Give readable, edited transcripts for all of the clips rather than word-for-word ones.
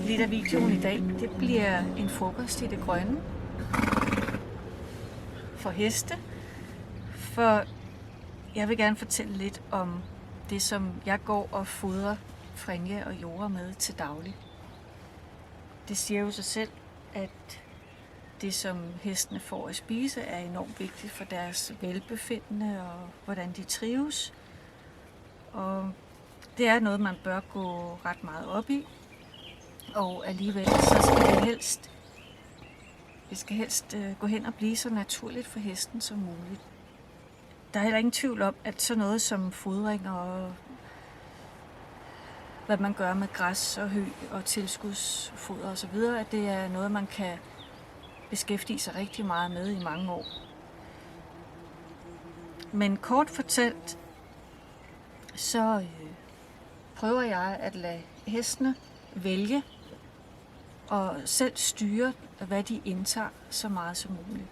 Lidt af videoen i dag, det bliver en frokost i det grønne for heste, for jeg vil gerne fortælle lidt om det, som jeg går og fodrer Frænje og Jora med til daglig. Det siger jo sig selv, at det, som hestene får at spise, er enormt vigtigt for deres velbefindende og hvordan de trives. Og det er noget, man bør gå ret meget op i. Og alligevel så skal helst gå hen og blive så naturligt for hesten som muligt. Der er heller ingen tvivl om, at sådan noget som fodring og hvad man gør med græs og hø og tilskudsfoder osv., at det er noget, man kan beskæftige sig rigtig meget med i mange år. Men kort fortalt, så prøver jeg at lade hestene vælge og selv styre, hvad de indtager så meget som muligt.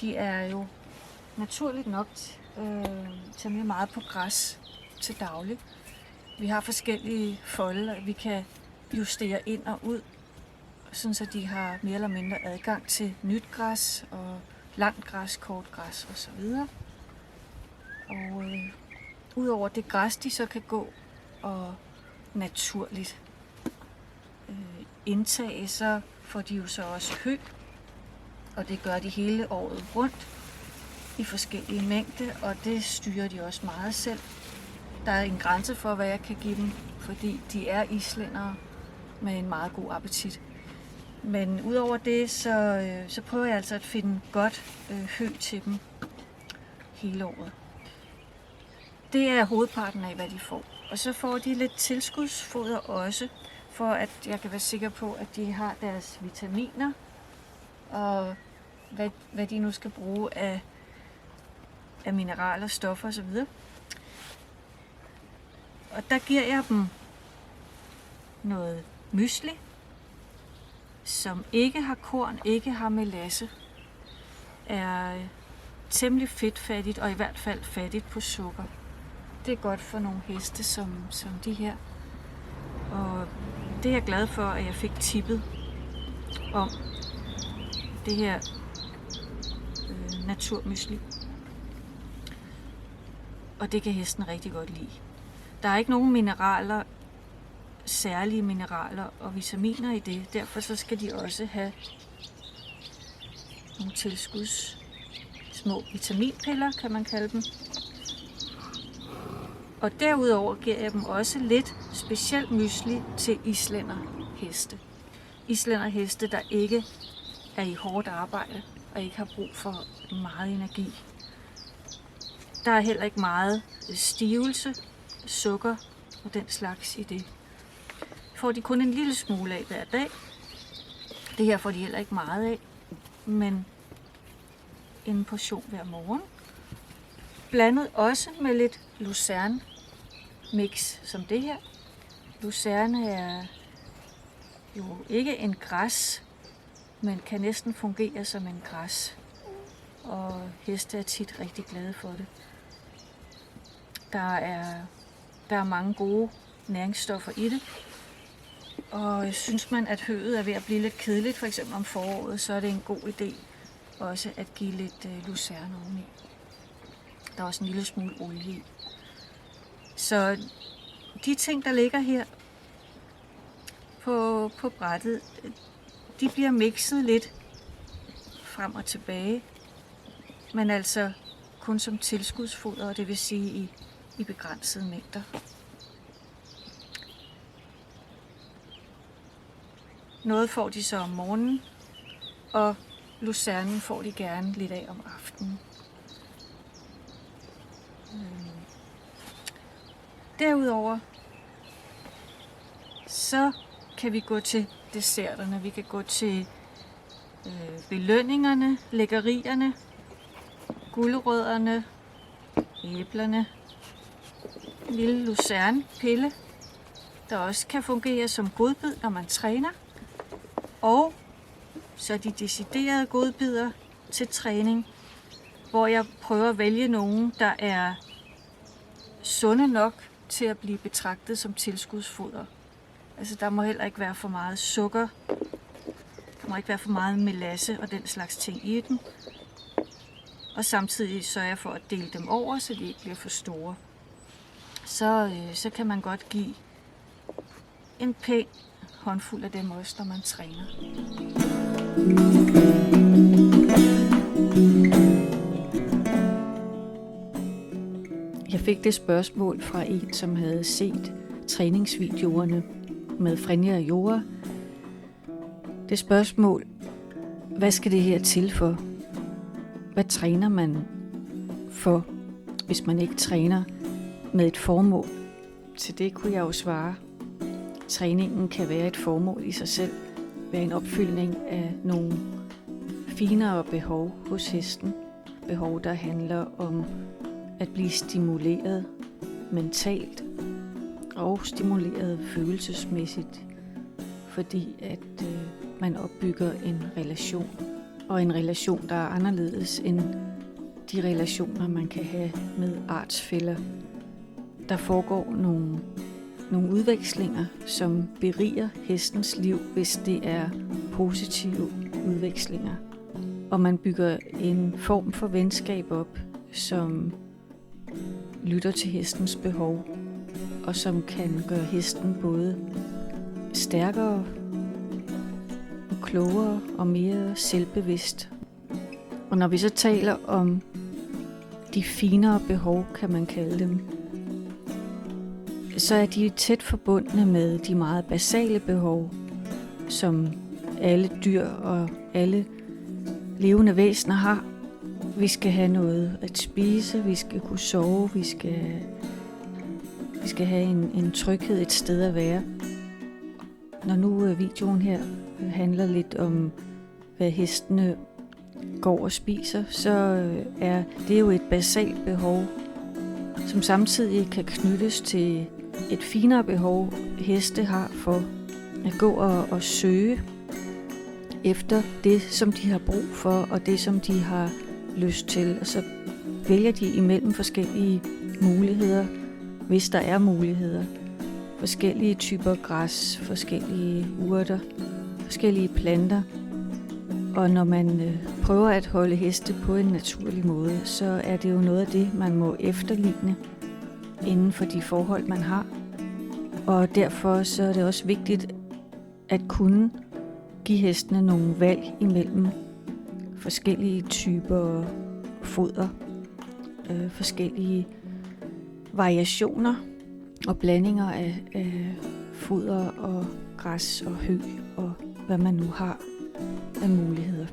De er jo naturligt nok temmelig meget på græs til daglig. Vi har forskellige folder, vi kan justere ind og ud, sådan så de har mere eller mindre adgang til nyt græs og langt græs, kort græs osv. Og udover det græs, de så kan gå og naturligt indtage, så får de jo så også hø, og det gør de hele året rundt i forskellige mængder, og det styrer de også meget selv. Der er en grænse for, hvad jeg kan give dem, fordi de er islændere med en meget god appetit. Men udover det, så prøver jeg altså at finde godt hø til dem hele året. Det er hovedparten af, hvad de får. Og så får de lidt tilskudsfoder også, for at jeg kan være sikker på, at de har deres vitaminer, og hvad de nu skal bruge af mineraler, stoffer osv. Og der giver jeg dem noget mysli, som ikke har korn, ikke har melasse, er temmelig fedtfattigt og i hvert fald fattigt på sukker. Det er godt for nogle heste som de her. Og det er jeg glad for, at jeg fik tippet om det her naturmysli. Og det kan hesten rigtig godt lide. Der er ikke nogen mineraler, særlige mineraler og vitaminer i det. Derfor så skal de også have nogle tilskuds små vitaminpiller, kan man kalde dem. Og derudover giver jeg dem også lidt specielt mysli til islænderheste. Islænderheste, der ikke er i hårdt arbejde og ikke har brug for meget energi. Der er heller ikke meget stivelse, sukker og den slags i det. Får de kun en lille smule af hver dag. Det her får de heller ikke meget af, men en portion hver morgen. Blandet også med lidt lucerne mix som det her. Lucerne er jo ikke en græs, men kan næsten fungere som en græs. Og heste er tit rigtig glade for det. Der er mange gode næringsstoffer i det. Og synes man, at høet er ved at blive lidt kedeligt, for eksempel om foråret, så er det en god idé også at give lidt lucerne oveni. Der er også en lille smule olie i. Så de ting, der ligger her på brættet, de bliver mixet lidt frem og tilbage, men altså kun som tilskudsfoder, det vil sige i begrænsede mængder. Noget får de så om morgenen, og lucernen får de gerne lidt af om aftenen. Derudover så kan vi gå til desserterne. Vi kan gå til belønningerne, lækkerierne, gulerødderne, æblerne, en lille lucernepille, der også kan fungere som godbid, når man træner. Og så de deciderede godbidder til træning, hvor jeg prøver at vælge nogen, der er sunde nok til at blive betragtet som tilskudsfoder. Altså der må heller ikke være for meget sukker, der må ikke være for meget melasse og den slags ting i den. Og samtidig sørger jeg for at dele dem over, så de ikke bliver for store. Så kan man godt give en pæn håndfuld af dem også, når man træner. Jeg fik det spørgsmål fra en, som havde set træningsvideoerne med Frenja og Jora. Det spørgsmål, hvad skal det her til for? Hvad træner man for, hvis man ikke træner med et formål? Til det kunne jeg jo svare. Træningen kan være et formål i sig selv, være en opfyldning af nogle finere behov hos hesten. Behov, der handler om at blive stimuleret mentalt og stimuleret følelsesmæssigt, fordi at man opbygger en relation, og en relation, der er anderledes end de relationer, man kan have med artsfæller. Der foregår nogle udvekslinger, som beriger hestens liv, hvis det er positive udvekslinger. Og man bygger en form for venskab op, som lytter til hestens behov, og som kan gøre hesten både stærkere, og klogere og mere selvbevidst. Og når vi så taler om de finere behov, kan man kalde dem, så er de tæt forbundne med de meget basale behov, som alle dyr og alle levende væsener har. Vi skal have noget at spise, vi skal kunne sove, vi skal have en tryghed, et sted at være. Når nu videoen her handler lidt om, hvad hestene går og spiser, så er det jo et basalt behov, som samtidig kan knyttes til et finere behov, heste har for at gå og søge efter det, som de har brug for, og det, som de har lyst til. Og så vælger de imellem forskellige muligheder, hvis der er muligheder. Forskellige typer græs, forskellige urter, forskellige planter. Og når man prøver at holde heste på en naturlig måde, så er det jo noget af det, man må efterligne inden for de forhold, man har. Og derfor så er det også vigtigt at kunne give hestene nogle valg imellem forskellige typer foder, forskellige variationer og blandinger af foder og græs og hø og hvad man nu har af muligheder.